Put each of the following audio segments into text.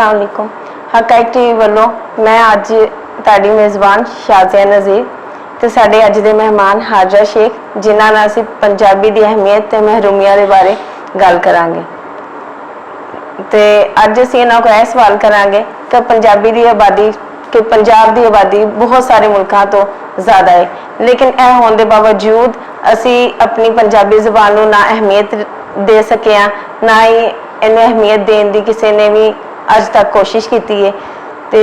अस्सलाम वालेकुम। हकाइक टीवी वालों मैं अज तुहाडी मेज़बान शाज़िया नज़ीर ते साडे अज दे मेहमान हाजरा शेख जिन्हां नाल असीं पंजाबी दी अहमियत ते महरूमिया दे बारे गल करांगे। ते अज असीं इन्हां कोल इह सवाल करांगे कि पंजाबी दी आबादी कि पंजाब की आबादी बहुत सारे मुल्कों तो ज़्यादा है, लेकिन यह होने के बावजूद असी अपनी पंजाबी ज़बान को ना अहमियत दे सके हैं, ना ही इन्हें अहमियत देने की किसी ने भी अज तक कोशिश की है, तो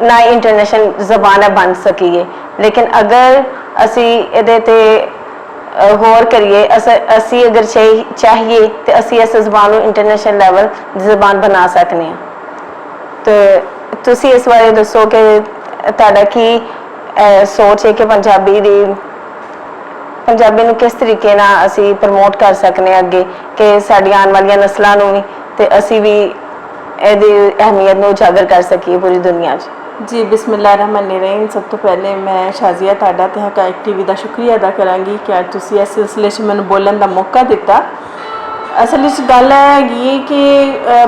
ना ही इंटरनेशनल ज़बान बन सकी है। लेकिन अगर असी ये गौर करिए असी अगर चाहिए तो असी इस ज़बान को इंटरनेशनल लैवल ज़बान बना सकते हैं। तो तुसी इस बारे दसो कि तुहाडा की सोच है कि पंजाबी नूं किस तरीके नाल असी प्रमोट कर सकने अगे कि साडी आने वाली नस्लों नूं भी ते असी भी इहदी अहमियत नूं उजागर कर सकीए पूरी दुनिया च। जी बिस्मिल्लाहिर्रहमानिर्रहीम। सब तो पहले मैं शाज़िया तुहाडा ते हकाइक टीवी का शुक्रिया अदा करांगी कि अज तुसी इस सिलसिले च मैनूं बोलण दा मौका दिता। असल गल है कि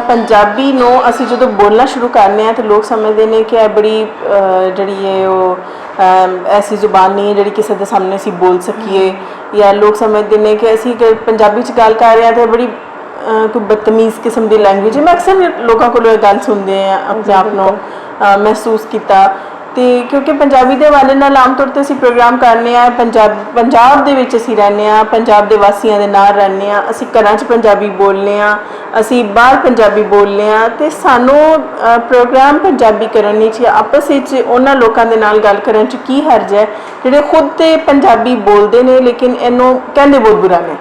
पंजाबी नूं असी जो बोलना शुरू करने हैं तो लोग समझते हैं कि बड़ी जी ऐसी जुबान नहीं है जी किसी के सामने असी बोल सकीए, या लोग समझते हैं कि असी पंजाबी च गल कर रहे हैं तो बड़ी कोई बदतमीज़ किस्म की लैंग्वेज है। मैं अक्सर लोगों को गल सुनते हैं अपने आप को महसूस किया, तो क्योंकि पंजाबी के हवाले नाल आम तौर पर असी प्रोग्राम करने पंजाब दे विच असी रहने, पंजाब के वासियों के नाल रहने, असी घरां च पंजाबी बोलने, असी बाहर पंजाबी बोलने, तो सानू प्रोग्राम पंजाबी करने च आपस में उन्होंने लोगों के नाल गल करने च की हर्ज है जिहड़े खुद तो पंजाबी बोलते हैं लेकिन इनू कहते बहुत बुरा ने।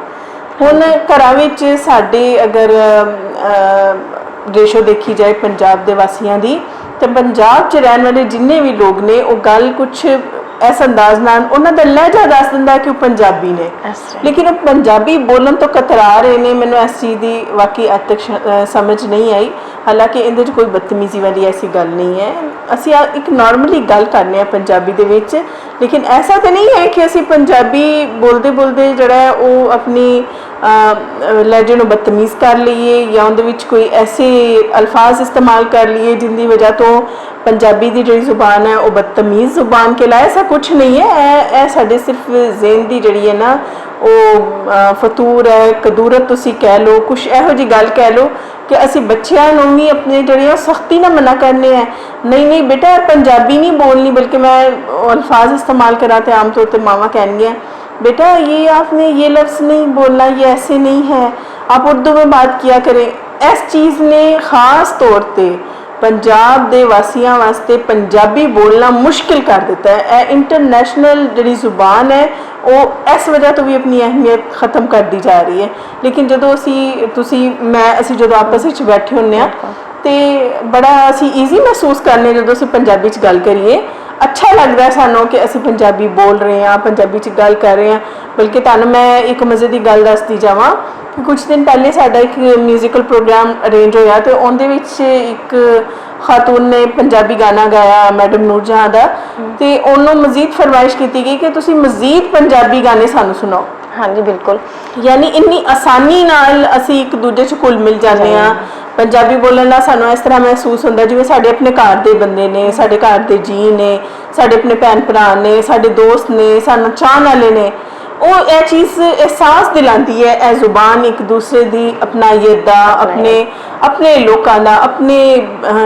हुण घरां विच साडे अगर रेशो देखी जाए पंजाब के वासियों की, तो पंजाब च रहने वाले जिन्ने भी लोग ने वो गल कुछ इस अंदाज नाल उन्हां दा लहजा दस दिंदा कि वो पंजाबी ने, लेकिन वो पंजाबी बोलन तो कतरा रहे हैं। मैनूं इस चीज़ की वाकई अज तक समझ नहीं आई, हालांकि इहदे च कोई बदतमीजी वाली ऐसी गल नहीं है। असी एक नॉर्मली गल करने पंजाबी दे विच, लेकिन ऐसा तो नहीं है कि असी पंजाबी बोलते बोलते जिहड़ा है वो अपनी लहजे नूं बदतमीज़ कर लीए या उहदे विच कोई ऐसे अल्फाज इस्तेमाल कर लिए जिनकी वजह तो पंजाबी की जी जुबान है वो बदतमीज़ जुबान कहलाए। ऐसा कुछ नहीं है, साढ़े सिर्फ ज़हन की जी है ना वो फतूर है, कदूरत तुसी कह लो, कुछ इहो जी गल कह लो कि असी बच्चों भी अपने जड़ियाँ सख्ती ना मना करने हैं, नहीं नहीं बेटा पंजाबी नहीं बोलनी, बल्कि मैं अल्फाज इस्तेमाल करा तो आम तौर पर मावां कहनियाँ बेटा ये आपने ये लफ्ज़ नहीं बोलना, ये ऐसे नहीं है, आप उर्दू में बात किया करें। इस चीज़ ने ख़ास तौर पर पंजाब के वासियों वास्ते पंजाबी बोलना मुश्किल कर दिता है। इंटरनेशनल जी जुबान है वो इस वजह तो भी अपनी अहमियत ख़त्म कर दी जा रही है। लेकिन जो असी जो आपस में बैठे होंने तो बड़ा असी ईजी महसूस करने जो असी पंजाबी च गल करिए, अच्छा लगता है सानू कि असी पंजाबी बोल रहे हैं, पंजाबी च गल कर रहे हैं। बल्कि तुहानू मैं एक मज़े की गल दसदी जावां कि कुछ दिन पहले साडा एक म्यूजिकल प्रोग्राम अरेंज होया, तो उहदे विच एक खातून ने पंजाबी गाना गाया मैडम नूरजहां दा, ते उन्होंने मजीद फरमाइश की गई कि तुसी मजीद पंजाबी गाने सानू सुनाओ। हाँ जी बिल्कुल, यानी इन्नी आसानी नाल असी एक दूजे च घुल मिल जाते हैं। पंजाबी बोलने का सानू इस तरह महसूस होता जिवें साडे अपने घर के बंदे ने, साडे घर के जी ने, साडे अपने भैन भरा ने, साडे दोस्त ने, सानू चाहने वाले ने। वो यह चीज़ एहसास दिलाती है, यह जुबान एक दूसरे की अपनाइत दा, अपने लोगों का, अपने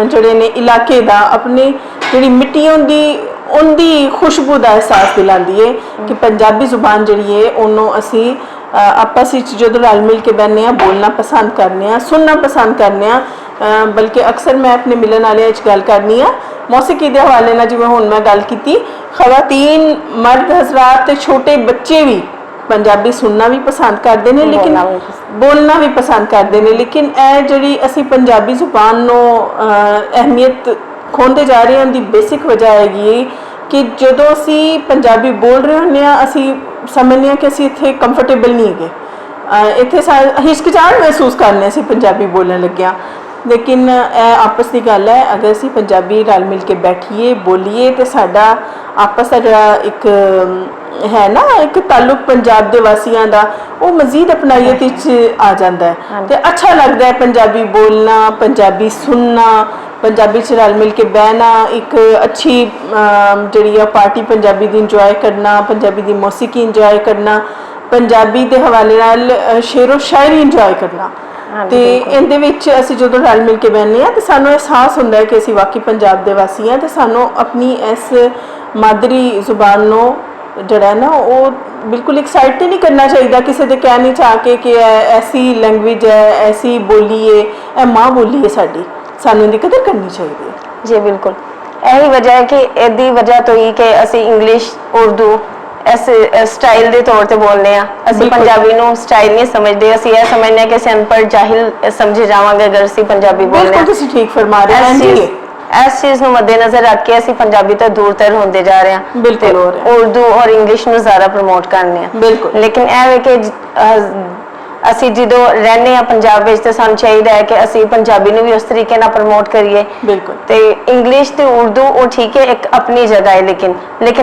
जड़े ने इलाके का, अपने जी मिट्टी होंदी उनकी खुशबू का एहसास दिलाती है कि पंजाबी जुबान जी है उन्होंने असी आपस जो रल मिल के बहने बोलना पसंद करने, सुनना पसंद करने। बल्कि अक्सर मैं अपने मिलन वाले गल करनी मौसीकी के हवाले ना, जिवें हुण मैं गल की खवातीन मर्द हजरात ते छोटे बच्चे भी पंजाबी सुनना भी पसंद करते हैं, लेकिन बोलना भी पसंद करते हैं। लेकिन यह जी असी पंजाबी जुबान नो अहमियत खोंदे जा रहे हैं, उनकी बेसिक वजह हैगी कि जो असी पंजाबी बोल रहे होंने असी समझने कि असी इत्थे कंफर्टेबल नहीं है, इत्थे हिचकिचाहट महसूस करने असी पंजाबी बोलने लगे। लेकिन आपस की गल है, अगर असी पंजाबी रल मिल के बैठिए बोलीए तो साडा आपस का जो एक है ना एक ताल्लुक पंजाब के वासियों का वो मजीद अपनाइत आ जाता है। तो अच्छा लगता है पंजाबी बोलना, पंजाबी सुनना, ਪੰਜਾਬੀ 'ਚ ਰਲ ਮਿਲ ਕੇ ਬਹਿਣਾ, ਇੱਕ ਅੱਛੀ ਜਿਹੜੀ ਆ ਪਾਰਟੀ ਪੰਜਾਬੀ ਦੀ ਇੰਜੋਏ ਕਰਨਾ, ਪੰਜਾਬੀ ਦੀ ਮੌਸੀਕੀ ਇੰਜੋਏ ਕਰਨਾ, ਪੰਜਾਬੀ ਦੇ ਹਵਾਲੇ ਨਾਲ ਸ਼ੇਰੋ ਸ਼ਾਇਰੀ ਇੰਜੋਏ ਕਰਨਾ। ਤੇ ਇਹਦੇ ਵਿੱਚ ਅਸੀਂ ਜਦੋਂ ਰਲ ਮਿਲ ਕੇ ਬਹਿੰਦੇ ਹਾਂ ਤੇ ਸਾਨੂੰ ਅਹਿਸਾਸ ਹੁੰਦਾ ਹੈ ਕਿ ਅਸੀਂ ਵਾਕਈ ਪੰਜਾਬ ਦੇ ਵਾਸੀ ਹਾਂ, ਤੇ ਸਾਨੂੰ ਆਪਣੀ ਇਸ ਮਾਦਰੀ ਜ਼ੁਬਾਨ ਨੂੰ ਜਿਹੜਾ ਨਾ ਉਹ ਬਿਲਕੁਲ ਐਕਸਾਈਟ ਨਹੀਂ ਕਰਨਾ ਚਾਹੀਦਾ ਕਿਸੇ ਦੇ ਕਹਿ ਨਹੀਂ ਚਾਹ ਕੇ ਕਿ ਐਸੀ ਲੈਂਗੁਏਜ ਹੈ, ਐਸੀ ਬੋਲੀ ਹੈ, ਇਹ ਮਾਂ ਬੋਲੀ ਹੈ ਸਾਡੀ, ਸਾਨੂੰ ਇਹਦੀ ਕਦਰ ਕਰਨੀ ਚਾਹੀਦੀ ਹੈ। ਜੀ ਬਿਲਕੁਲ, ਇਹੀ ਵਜ੍ਹਾ ਹੈ ਕਿ ਇਹਦੀ ਵਜ੍ਹਾ ਤੋਂ ਹੀ ਕਿ ਅਸੀਂ ਇੰਗਲਿਸ਼ ਉਰਦੂ ਇਸ ਸਟਾਈਲ ਦੇ ਤੌਰ ਤੇ ਬੋਲਦੇ ਆ। ਅਸੀਂ ਪੰਜਾਬੀ ਨੂੰ ਸਟਾਈਲ ਨਹੀਂ ਸਮਝਦੇ, ਅਸੀਂ ਇਹ ਸਮਝਦੇ ਹਾਂ ਕਿ ਅਸੀਂ ਅਨਪੜ੍ਹ ਜਾਹਿਲ ਸਮਝੇ ਜਾਵਾਂਗੇ ਅਗਰ ਅਸੀਂ ਪੰਜਾਬੀ ਬੋਲਦੇ ਬਿਲਕੁਲ ਹਾਂ। ਤੁਸੀਂ ਠੀਕ ਫਰਮਾ ਰਹੇ ਹੋ ਜੀ। ਇਸ ਚੀਜ਼ ਨੂੰ ਮੱਦੇਨਜ਼ਰ ਰੱਖ ਕੇ ਅਸੀਂ ਪੰਜਾਬੀ ਤੋਂ ਦੂਰ ਹੁੰਦੇ ਜਾ ਰਹੇ ਹਾਂ। ਬਿਲਕੁਲ ਹੋ ਰਿਹਾ। ਉਰਦੂ ਔਰ ਇੰਗਲਿਸ਼ ਨੂੰ ਜ਼ਿਆਦਾ ਪ੍ਰਮੋਟ ਕਰਨੇ ਆ। ਬਿਲਕੁਲ। ਲੇਕਿਨ ਇਹ ਵੇ ਕਿ ਅਸੀਂ ਜਦੋਂ ਰਹਿੰਦੇ ਹਾਂ ਪੰਜਾਬ ਵਿੱਚ ਤੇ ਸਾਨੂੰ ਚਾਹੀਦਾ ਹੈ ਕਿ ਅਸੀਂ ਪੰਜਾਬੀ ਨੂੰ ਵੀ ਉਸ ਤਰੀਕੇ ਨਾਲ ਪ੍ਰਮੋਟ ਕਰੀਏ। ਬਿਲਕੁਲ। ਤੇ ਇੰਗਲਿਸ਼ ਤੇ ਉਰਦੂ ਉਹ ਠੀਕ ਹੈ, ਇੱਕ ਆਪਣੀ ਜਗ੍ਹਾ ਹੈ, ਲੇਕਿਨ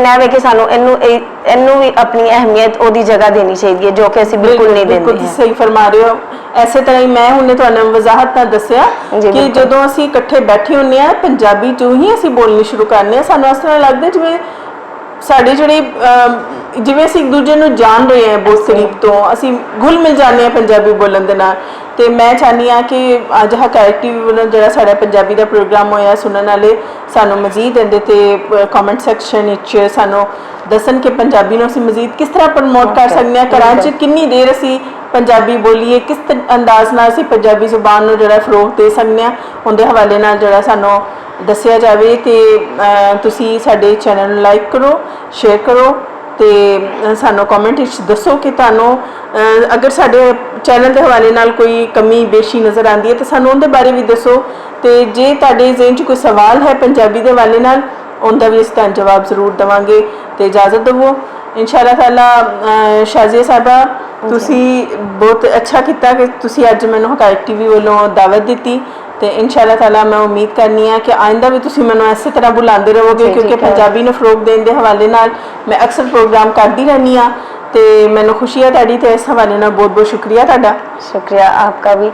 ਇਹ ਵੇ ਕਿ ਸਾਨੂੰ ਇਹਨੂੰ ਵੀ ਆਪਣੀ ਅਹਿਮੀਅਤ ਉਹਦੀ ਜਗ੍ਹਾ ਦੇਣੀ ਚਾਹੀਦੀ ਹੈ ਜੋ ਕਿ ਅਸੀਂ ਬਿਲਕੁਲ ਨਹੀਂ ਦਿੰਦੇ ਬਿਲਕੁਲ ਸਹੀ ਫਰਮਾ ਰਹੇ ਹੋ। ਐਸੇ ਤਰ੍ਹਾਂ ਹੀ ਮੈਂ ਹੁਣੇ ਤੁਹਾਨੂੰ ਵਜ਼ਾਹਤ ਨਾਲ ਦੱਸਿਆ ਕਿ ਜਦੋਂ ਅਸੀਂ ਇਕੱਠੇ ਬੈਠੇ ਹੁੰਦੇ ਹਾਂ ਪੰਜਾਬੀ ਚੋਂ ਹੀ ਅਸੀਂ ਬੋਲਣੀ ਸ਼ੁਰੂ ਕਰਨੇ ਆ, ਸਾਨੂੰ ਇਸ ਤਰ੍ਹਾਂ ਲੱਗਦਾ ਜਿਵੇਂ ਸਾਡੇ ਜਿਵੇਂ ਅਸੀਂ ਇੱਕ ਦੂਜੇ ਨੂੰ ਜਾਣ ਰਹੇ ਹਾਂ ਬਹੁਤ ਕਰੀਬ ਤੋਂ, ਅਸੀਂ ਘੁਲ ਮਿਲ ਜਾਂਦੇ ਹਾਂ ਪੰਜਾਬੀ ਬੋਲਣ ਦੇ ਨਾਲ। ਤੇ ਮੈਂ ਚਾਹੁੰਦੀ ਹਾਂ ਕਿ ਅੱਜ ਹਕਾਇਕ ਟੀਵੀ ਵੱਲੋਂ ਜਿਹੜਾ ਸਾਡਾ ਪੰਜਾਬੀ ਦਾ ਪ੍ਰੋਗਰਾਮ ਹੋਇਆ, ਸੁਣਨ ਵਾਲੇ ਸਾਨੂੰ ਮਜ਼ੀਦ ਇਹਦੇ ਤੇ ਕਮੈਂਟ ਸੈਕਸ਼ਨ ਵਿੱਚ ਸਾਨੂੰ ਦੱਸਣ ਕਿ ਪੰਜਾਬੀ ਨੂੰ ਅਸੀਂ ਮਜ਼ੀਦ ਕਿਸ ਤਰ੍ਹਾਂ ਪ੍ਰਮੋਟ ਕਰ ਸਕਦੇ ਹਾਂ, ਘਰਾਂ 'ਚ ਕਿੰਨੀ ਦੇਰ ਅਸੀਂ ਪੰਜਾਬੀ ਬੋਲੀਏ, ਕਿਸ ਅੰਦਾਜ਼ ਨਾਲ ਅਸੀਂ ਪੰਜਾਬੀ ਜ਼ੁਬਾਨ ਨੂੰ ਜਿਹੜਾ ਫਰੋਗ ਦੇ ਸਕਦੇ ਹਾਂ, ਉਹਦੇ ਹਵਾਲੇ ਨਾਲ ਜਿਹੜਾ ਸਾਨੂੰ ਦੱਸਿਆ ਜਾਵੇ। ਤੇ ਤੁਸੀਂ ਸਾਡੇ ਚੈਨਲ ਨੂੰ ਲਾਈਕ ਕਰੋ, ਸ਼ੇਅਰ ਕਰੋ ਤੇ ਸਾਨੂੰ ਕਮੈਂਟ ਵਿੱਚ ਦੱਸੋ ਕਿ ਤੁਹਾਨੂੰ ਅਗਰ ਸਾਡੇ ਚੈਨਲ ਦੇ ਹਵਾਲੇ ਨਾਲ ਕੋਈ ਕਮੀ ਬੇਸ਼ੀ ਨਜ਼ਰ ਆਉਂਦੀ ਹੈ ਤਾਂ ਸਾਨੂੰ ਉਹਦੇ ਬਾਰੇ ਵੀ ਦੱਸੋ। ਤੇ ਜੇ ਤੁਹਾਡੇ ਜ਼ਿਹਨ 'ਚ ਕੋਈ ਸਵਾਲ ਹੈ ਪੰਜਾਬੀ ਦੇ ਹਵਾਲੇ ਨਾਲ, ਉਹਦਾ ਵੀ ਅਸੀਂ ਤੁਹਾਨੂੰ ਜਵਾਬ ਜ਼ਰੂਰ ਦੇਵਾਂਗੇ। ਤੇ ਇਜਾਜ਼ਤ ਦੇਵੋ ਇਨਸ਼ਾਅੱਲਾ ਤਾਲਾ। ਸ਼ਾਜ਼ੀਆ ਸਾਹਿਬਾ, ਤੁਸੀਂ ਬਹੁਤ ਅੱਛਾ ਕੀਤਾ ਕਿ ਤੁਸੀਂ ਅੱਜ ਮੈਨੂੰ ਹਕਾਇਕ ਟੀਵੀ ਵੱਲੋਂ ਦਾਵਤ ਦਿੱਤੀ। ਤੇ ਇਨਸ਼ਾਅੱਲਾ ਤਾਲਾ ਮੈਂ ਉਮੀਦ ਕਰਨੀ ਆ ਕਿ ਆਇੰਦਾ ਵੀ ਤੁਸੀਂ ਮੈਨੂੰ ਇਸੇ ਤਰ੍ਹਾਂ ਬੁਲਾਉਂਦੇ ਰਹੋਗੇ, ਕਿਉਂਕਿ ਪੰਜਾਬੀ ਨੂੰ ਫਰੋਗ ਦੇਣ ਦੇ ਹਵਾਲੇ ਨਾਲ ਮੈਂ ਅਕਸਰ ਪ੍ਰੋਗਰਾਮ ਕਰਦੀ ਰਹਿੰਦੀ ਹਾਂ। ਤੇ ਮੈਨੂੰ ਖੁਸ਼ੀ ਹੈ ਤੁਹਾਡੀ, ਤੇ ਇਸ ਹਵਾਲੇ ਨਾਲ ਬਹੁਤ ਬਹੁਤ ਸ਼ੁਕਰੀਆ ਤੁਹਾਡਾ। शुक्रिया आपका भी।